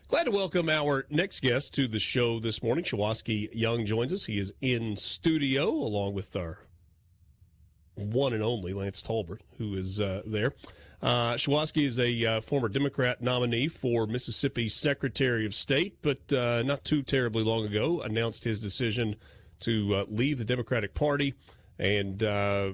Glad to welcome our next guest to the show this morning. Shuwaski Young joins us. He is in studio along with our one and only Lance Tolbert, who is there. Shuwaski is a former Democrat nominee for Mississippi Secretary of State, but not too terribly long ago announced his decision to leave the Democratic Party and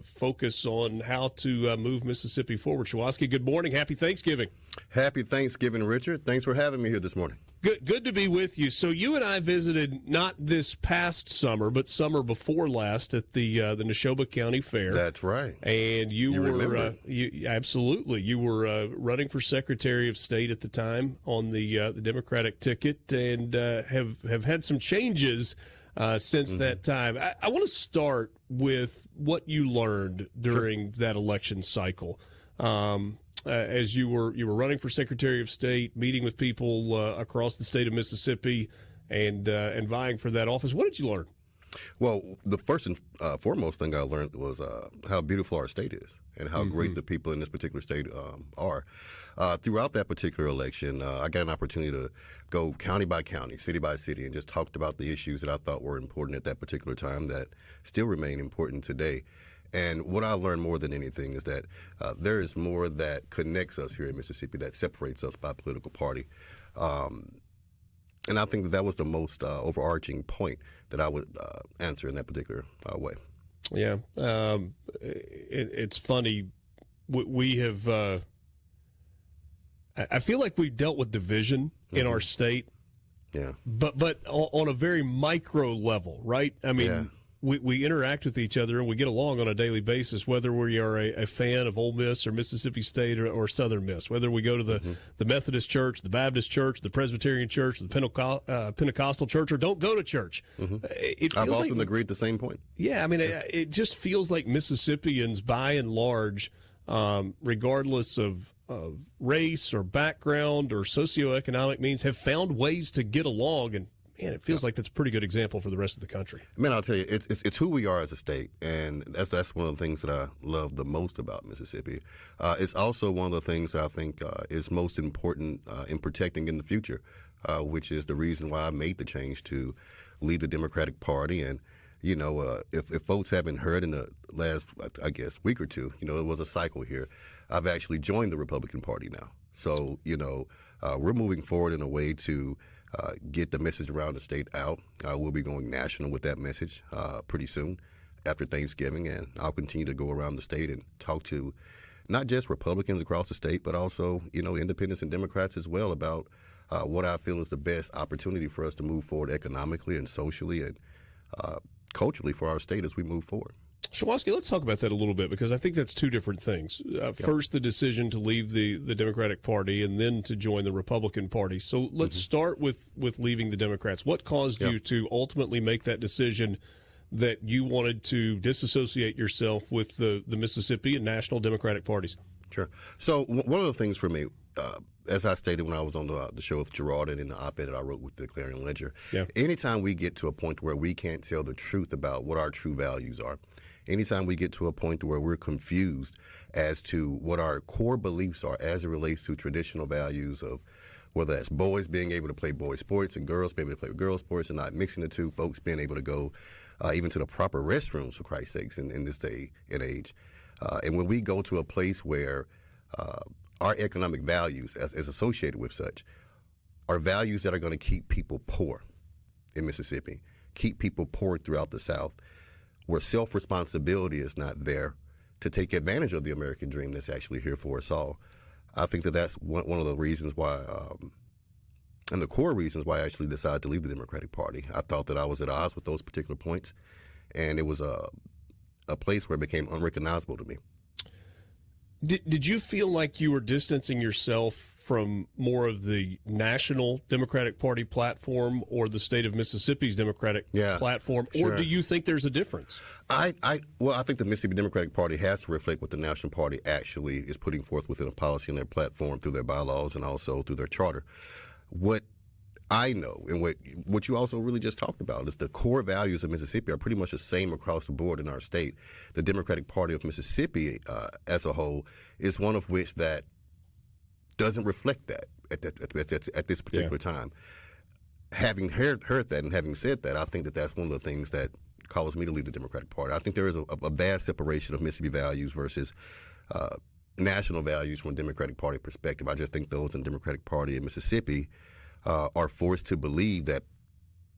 focus on how to move Mississippi forward. Shuwaski, good morning. Happy Thanksgiving. Happy Thanksgiving, Richard. Thanks for having me here this morning. Good to be with you. So you and I visited not this past summer, but summer before last at the Neshoba County Fair. That's right. And you were absolutely. You were running for Secretary of State at the time on the Democratic ticket, and have had some changes since that time. I want to start with what you learned during that election cycle. As you were running for Secretary of State, meeting with people across the state of Mississippi, and vying for that office. What did you learn? Well, the first and foremost thing I learned was how beautiful our state is and how great the people in this particular state are. Throughout that particular election, I got an opportunity to go county by county, city by city, and just talked about the issues that I thought were important at that particular time that still remain important today. And what I learned more than anything is that there is more that connects us here in Mississippi that separates us by political party. And I think that was the most overarching point that I would answer in that particular way. Yeah. It's funny. We have I feel like we've dealt with division in our state. Yeah. But on a very micro level, right? I mean, Yeah. We interact with each other and we get along on a daily basis, whether we are a fan of Ole Miss or Mississippi State or Southern Miss, whether we go to the Methodist Church, the Baptist Church, the Presbyterian Church, the Pentecostal Church, or don't go to church. I've often agreed at the same point. Yeah, I mean, it just feels like Mississippians, by and large, regardless of race or background or socioeconomic means, have found ways to get along, and man, it feels like that's a pretty good example for the rest of the country. Man, I'll tell you, it's who we are as a state, and that's one of the things that I love the most about Mississippi. It's also one of the things that I think is most important in protecting in the future, which is the reason why I made the change to leave the Democratic Party. And you know, if folks haven't heard in the last, I guess, week or two, you know, it was a cycle here. I've actually joined the Republican Party now, so you know, we're moving forward in a way to get the message around the state out. We'll be going national with that message pretty soon after Thanksgiving, and I'll continue to go around the state and talk to not just Republicans across the state, but also, you know, independents and Democrats as well about what I feel is the best opportunity for us to move forward economically and socially and culturally for our state as we move forward. Shuwaski, let's talk about that a little bit, because I think that's two different things. First, the decision to leave the Democratic Party, and then to join the Republican Party. So let's start with leaving the Democrats. What caused you to ultimately make that decision that you wanted to disassociate yourself with the Mississippi and national Democratic parties? Sure. So one of the things for me, as I stated when I was on the show with Gerard and in the op-ed that I wrote with the Clarion Ledger, anytime we get to a point where we can't tell the truth about what our true values are, anytime we get to a point where we're confused as to what our core beliefs are as it relates to traditional values of whether that's boys being able to play boys sports and girls being able to play girls sports and not mixing the two, folks being able to go even to the proper restrooms, for Christ's sakes, in this day and age. And when we go to a place where our economic values as associated with such are values that are going to keep people poor in Mississippi, keep people poor throughout the South, where self-responsibility is not there to take advantage of the American dream that's actually here for us all. I think that that's one of the reasons why, and the core reasons why I actually decided to leave the Democratic Party. I thought that I was at odds with those particular points, and it was a place where it became unrecognizable to me. Did you feel like you were distancing yourself from more of the national Democratic Party platform or the state of Mississippi's Democratic platform, or do you think there's a difference? I think the Mississippi Democratic Party has to reflect what the National Party actually is putting forth within a policy and their platform through their bylaws and also through their charter. What I know, and what you also really just talked about, is the core values of Mississippi are pretty much the same across the board in our state. The Democratic Party of Mississippi as a whole is one of which that doesn't reflect that. at this particular time. Having heard that and having said that, I think that that's one of the things that caused me to leave the Democratic Party. I think there is a vast separation of Mississippi values versus national values from a Democratic Party perspective. I just think those in the Democratic Party in Mississippi are forced to believe that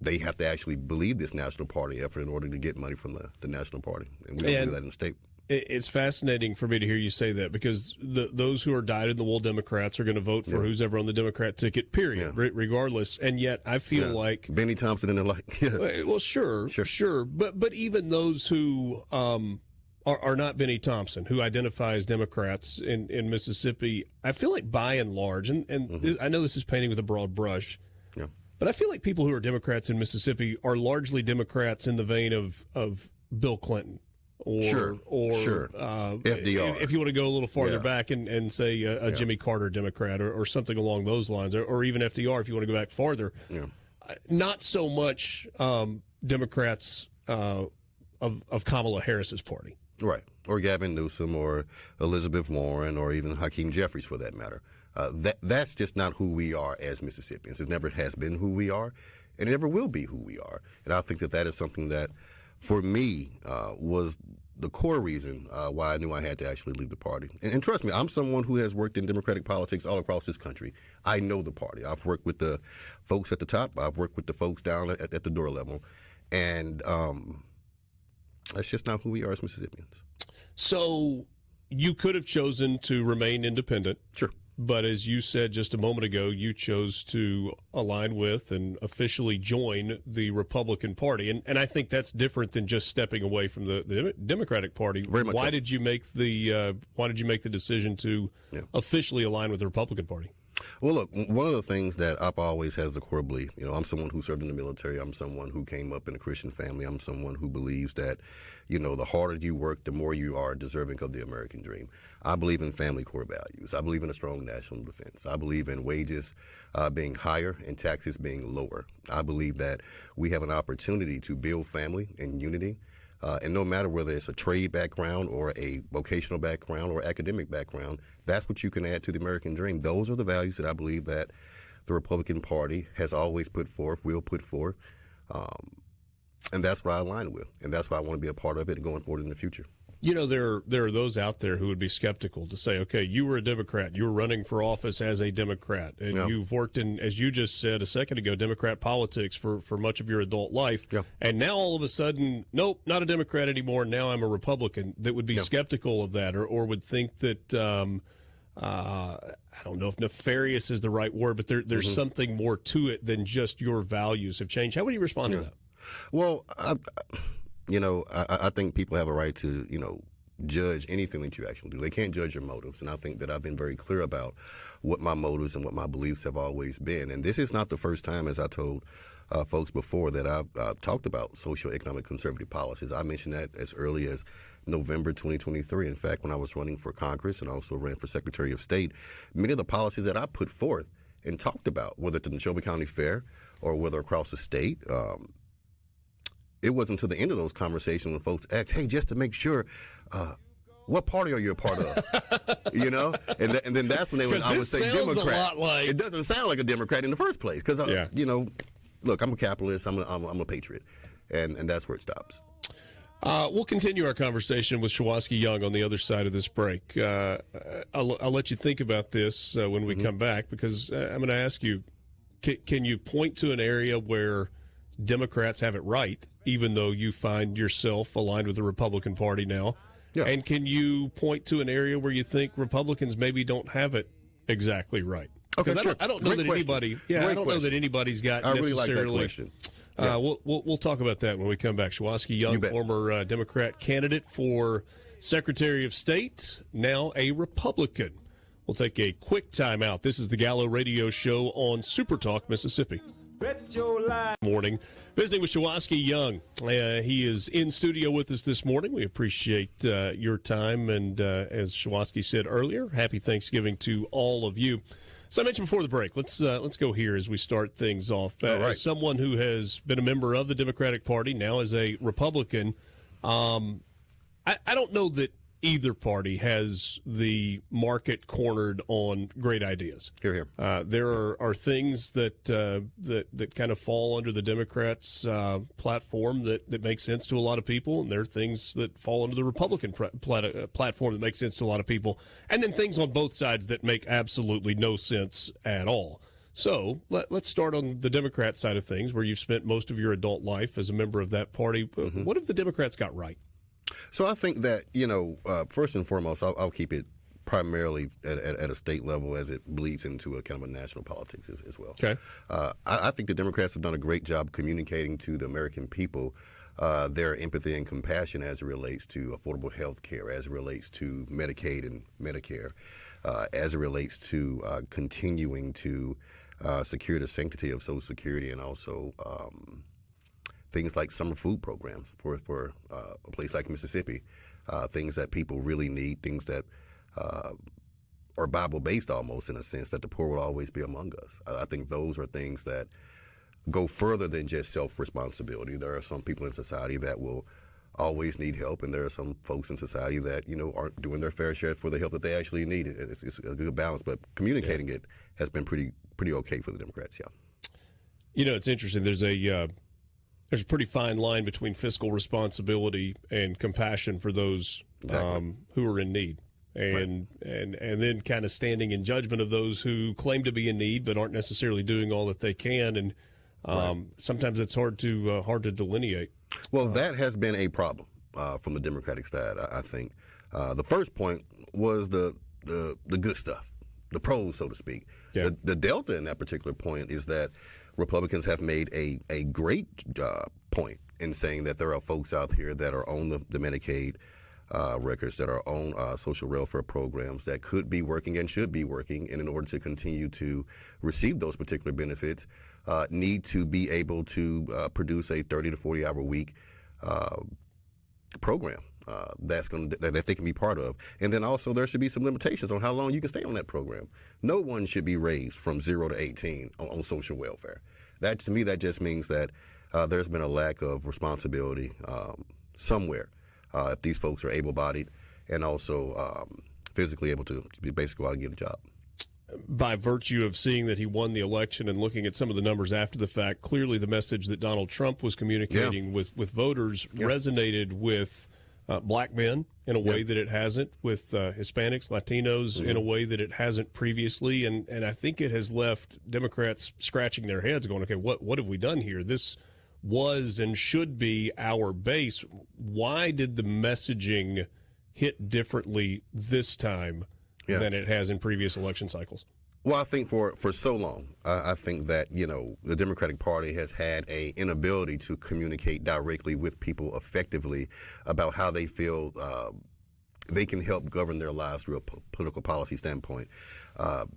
they have to actually believe this national party effort in order to get money from the national party. And we don't do that in the state. It's fascinating for me to hear you say that, because those who are dyed-in-the-wool Democrats are going to vote for who's ever on the Democrat ticket, period, regardless. And yet I feel like Benny Thompson and the like. Well, sure. But even those who are not Benny Thompson, who identify as Democrats in Mississippi, I feel like by and large, and I know this is painting with a broad brush, but I feel like people who are Democrats in Mississippi are largely Democrats in the vein of Bill Clinton. Or FDR. If you want to go a little farther back and say a Jimmy Carter Democrat or something along those lines, or even FDR if you want to go back farther. Not so much Democrats of Kamala Harris's party. Right. Or Gavin Newsom or Elizabeth Warren or even Hakeem Jeffries for that matter. That's just not who we are as Mississippians. It never has been who we are, and it never will be who we are. And I think that is something that, for me, was the core reason why I knew I had to actually leave the party. And trust me, I'm someone who has worked in Democratic politics all across this country. I know the party. I've worked with the folks at the top. I've worked with the folks down at the door level. And that's just not who we are as Mississippians. So you could have chosen to remain independent. Sure. But as you said just a moment ago, you chose to align with and officially join the Republican Party. And I think that's different than just stepping away from the Democratic Party. Very much why so. did you make the decision to officially align with the Republican Party? Well, look, one of the things that I've always has the core belief, I'm someone who served in the military. I'm someone who came up in a Christian family. I'm someone who believes that, the harder you work, the more you are deserving of the American dream. I believe in family core values. I believe in a strong national defense. I believe in wages being higher and taxes being lower. I believe that we have an opportunity to build family and unity. And no matter whether it's a trade background or a vocational background or academic background, that's what you can add to the American dream. Those are the values that I believe that the Republican Party has always put forth, will put forth. And that's what I align with. And that's why I want to be a part of it going forward in the future. There are those out there who would be skeptical to say, okay, you were a Democrat, you were running for office as a Democrat, and you've worked in, as you just said a second ago, Democrat politics for much of your adult life, and now all of a sudden, nope, not a Democrat anymore, now I'm a Republican, that would be skeptical of that, or would think that, I don't know if nefarious is the right word, but there's something more to it than just your values have changed. How would you respond to that? Well, I think people have a right to, judge anything that you actually do. They can't judge your motives. And I think that I've been very clear about what my motives and what my beliefs have always been. And this is not the first time, as I told folks before, that I've talked about social economic conservative policies. I mentioned that as early as November 2023. In fact, when I was running for Congress and also ran for Secretary of State, many of the policies that I put forth and talked about, whether at the Neshoba County Fair or whether across the state, it wasn't until the end of those conversations when folks asked, hey, just to make sure, what party are you a part of? And then that's when I would say Democrat. It doesn't sound like a Democrat in the first place because, look, I'm a capitalist. I'm a patriot. And that's where it stops. We'll continue our conversation with Shuwaski Young on the other side of this break. I'll let you think about this when we come back, because I'm going to ask you, can you point to an area where Democrats have it right, even though you find yourself aligned with the Republican Party now? Yeah. And can you point to an area where you think Republicans maybe don't have it exactly right? Okay, sure. I don't know that anybody. Yeah, I don't know that anybody's got necessarily. I really like that question. Yeah. We'll talk about that when we come back. Shuwaski Young, former Democrat candidate for Secretary of State, now a Republican. We'll take a quick time out. This is the Gallo Radio Show on SuperTalk, Mississippi. Morning. Visiting with Shuwaski Young. He is in studio with us this morning. We appreciate your time. And as Shuwaski said earlier, happy Thanksgiving to all of you. So I mentioned before the break, let's go here as we start things off. Right. As someone who has been a member of the Democratic Party, now as a Republican, I don't know that either party has the market cornered on great ideas. Here, here. There are things that that kind of fall under the Democrats' platform that make sense to a lot of people, and there are things that fall under the Republican platform that make sense to a lot of people, and then things on both sides that make absolutely no sense at all. So let's start on the Democrat side of things, where you've spent most of your adult life as a member of that party. Mm-hmm. What have the Democrats got right? So I think that, first and foremost, I'll keep it primarily at a state level as it bleeds into a kind of a national politics as well. Okay. I think the Democrats have done a great job communicating to the American people their empathy and compassion as it relates to affordable health care, as it relates to Medicaid and Medicare, as it relates to continuing to secure the sanctity of Social Security, and also things like summer food programs for a place like Mississippi, things that people really need, things that are Bible-based almost, in a sense, that the poor will always be among us. I think those are things that go further than just self-responsibility. There are some people in society that will always need help, and there are some folks in society that, aren't doing their fair share for the help that they actually need. It's a good balance, but communicating it has been pretty okay for the Democrats, yeah. It's interesting. There's a pretty fine line between fiscal responsibility and compassion for those who are in need, and then kind of standing in judgment of those who claim to be in need but aren't necessarily doing all that they can. And sometimes it's hard to delineate. Well, that has been a problem from the Democratic side. I think the first point was the good stuff, the pros, so to speak. Yeah. The delta in that particular point is that Republicans have made a great point in saying that there are folks out here that are on the Medicaid records, that are on social welfare programs that could be working and should be working, and in order to continue to receive those particular benefits, need to be able to produce a 30 to 40 hour week program that they can be part of. And then also there should be some limitations on how long you can stay on that program. No one should be raised from 0 to 18 on social welfare. That, to me, that just means that there's been a lack of responsibility somewhere if these folks are able-bodied and also physically able to basically go out and get a job. By virtue of seeing that he won the election and looking at some of the numbers after the fact, clearly the message that Donald Trump was communicating with voters resonated with black men in a way that it hasn't, with Hispanics, Latinos in a way that it hasn't previously. And I think it has left Democrats scratching their heads going, okay, what have we done here? This was and should be our base. Why did the messaging hit differently this time than it has in previous election cycles? Well, I think for so long, I think that, the Democratic Party has had an inability to communicate directly with people effectively about how they feel they can help govern their lives through a political policy standpoint.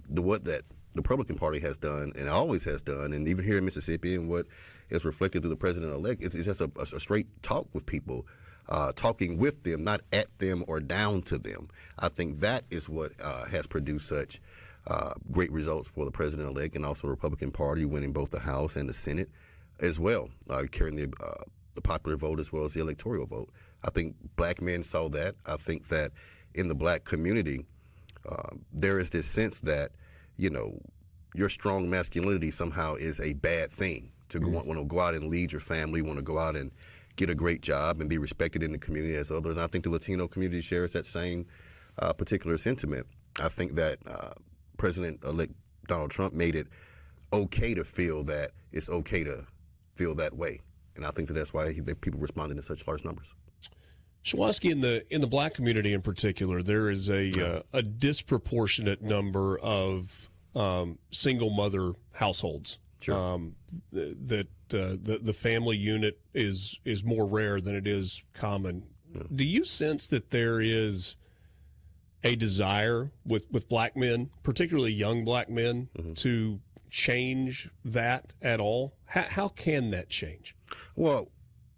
What that the Republican Party has done and always has done, and even here in Mississippi, and what is reflected through the president-elect, is just a straight talk with people. Talking with them, not at them or down to them. I think that is what has produced such great results for the president-elect, and also the Republican Party winning both the House and the Senate as well, carrying the popular vote as well as the electoral vote. I think black men saw that. I think that in the black community, there is this sense that, your strong masculinity somehow is a bad thing. To want to go out and lead your family, want to go out and get a great job and be respected in the community as others. And I think the Latino community shares that same particular sentiment. I think that President-elect Donald Trump made it okay to feel that it's okay to feel that way. And I think that's why people responded in such large numbers. Shuwaski, in the black community in particular, there is a disproportionate number of single mother households. Sure. The family unit is more rare than it is common. Yeah. Do you sense that there is a desire with black men, particularly young black men, to change that at all? How can that change? Well,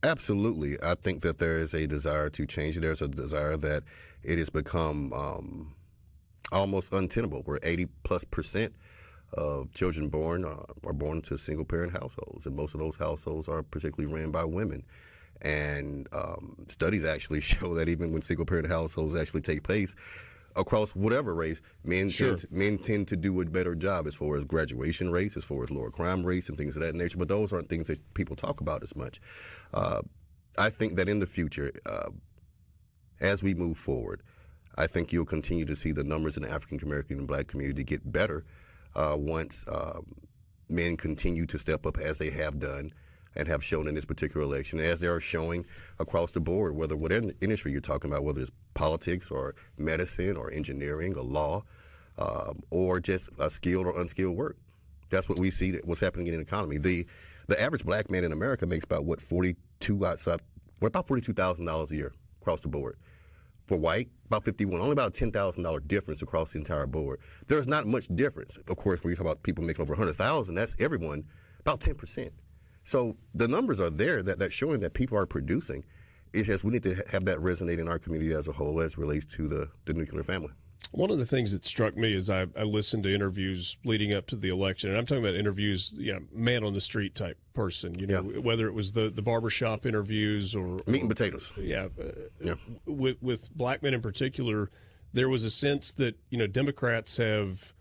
absolutely. I think that there is a desire to change. There's a desire that it has become almost untenable, where 80+% of children born are born to single-parent households, and most of those households are particularly ran by women. And studies actually show that even when single-parent households actually take place, across whatever race, men tend to do a better job as far as graduation rates, as far as lower crime rates and things of that nature. But those aren't things that people talk about as much. I think that in the future, as we move forward, I think you'll continue to see the numbers in the African American and Black community get better once men continue to step up as they have done and have shown in this particular election, as they are showing across the board, whether whatever industry you're talking about, whether it's politics or medicine or engineering or law, or just skilled or unskilled work. That's what we see what's happening in the economy. The average Black man in America makes about about $42,000 a year across the board. For white, about 51, only about a $10,000 difference across the entire board. There's not much difference. Of course, when you talk about people making over 100,000, that's everyone, about 10%. So the numbers are there that's showing that people are producing. It's just we need to have that resonate in our community as a whole as it relates to the nuclear family. One of the things that struck me as I listened to interviews leading up to the election, and I'm talking about interviews, man on the street type person, whether it was the barbershop interviews or meat and potatoes. With Black men in particular, there was a sense that, Democrats have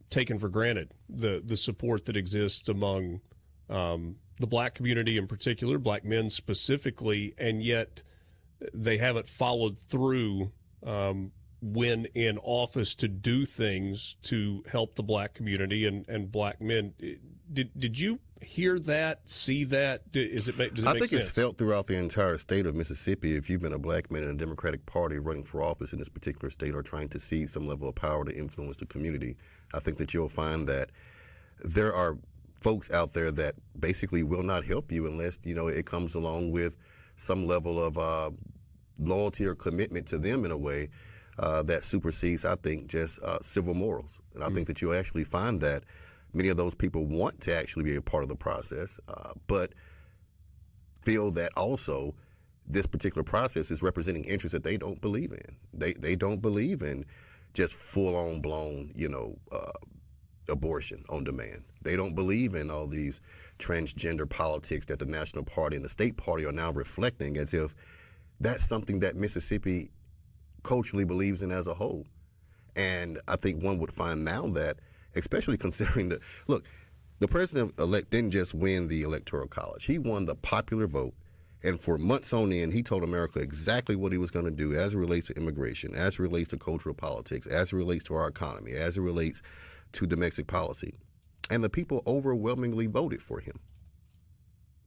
taken for granted the support that exists among the Black community in particular, Black men specifically, and yet they haven't followed through when in office to do things to help the Black community and Black men. Did you hear that, see that? Does it make sense? It's felt throughout the entire state of Mississippi. If you've been a Black man in a Democratic Party running for office in this particular state or trying to see some level of power to influence the community, I think that you'll find that there are folks out there that basically will not help you unless, it comes along with some level of loyalty or commitment to them in a way that supersedes, I think, just civil morals. And I think that you'll actually find that many of those people want to actually be a part of the process, but feel that also this particular process is representing interests that they don't believe in. They don't believe in just full-on blown, abortion on demand. They don't believe in all these transgender politics that the National Party and the State Party are now reflecting, as if that's something that Mississippi culturally believes in as a whole. And I think one would find now that, especially considering the president-elect didn't just win the Electoral College. He won the popular vote. And for months on end, he told America exactly what he was going to do as it relates to immigration, as it relates to cultural politics, as it relates to our economy, as it relates to domestic policy. And the people overwhelmingly voted for him.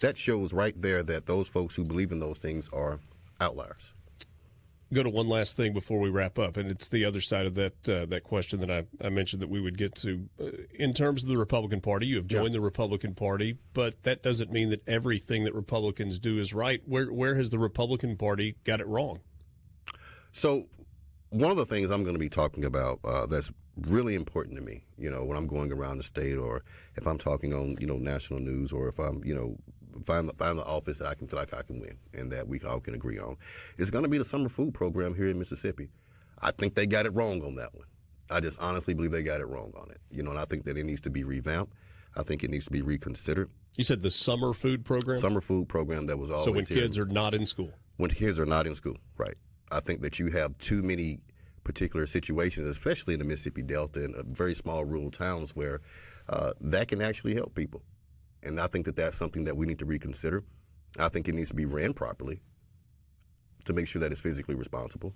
That shows right there that those folks who believe in those things are outliers. Go to one last thing before we wrap up, and it's the other side of that question that I mentioned that we would get to. In terms of the Republican Party, you have joined the Republican Party, but that doesn't mean that everything that Republicans do is right. Where has the Republican Party got it wrong? So one of the things I'm going to be talking about that's really important to me, when I'm going around the state, or if I'm talking on, national news, or if I'm, find the office that I can feel like I can win and that we all can agree on, is going to be the summer food program here in Mississippi. I think they got it wrong on that one. I just honestly believe they got it wrong on it. And I think that it needs to be revamped. I think it needs to be reconsidered. You said the summer food program? Summer food program that was always So when kids are not in school? When kids are not in school, right. I think that you have too many particular situations, especially in the Mississippi Delta and very small rural towns, where that can actually help people. And I think that that's something that we need to reconsider. I think it needs to be ran properly to make sure that it's fiscally responsible.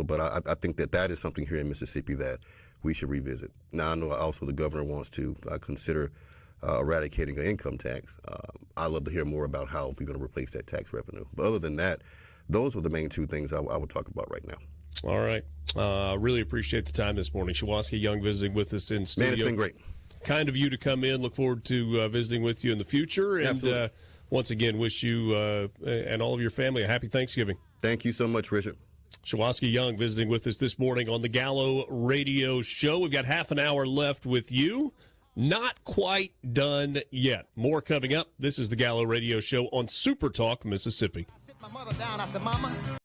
But I think that is something here in Mississippi that we should revisit. Now, I know also the governor wants to consider eradicating an income tax. I'd love to hear more about how we're going to replace that tax revenue. But other than that, those are the main two things I would talk about right now. All right. Really appreciate the time this morning. Shuwaski Young visiting with us in studio. Man, it's been great. Kind of you to come in. Look forward to visiting with you in the future. And once again, wish you and all of your family a happy Thanksgiving. Thank you so much, Richard. Shuwaski Young visiting with us this morning on the Gallo Radio Show. We've got half an hour left with you. Not quite done yet. More coming up. This is the Gallo Radio Show on SuperTalk, Mississippi. I sit my mother down. I said, Mama.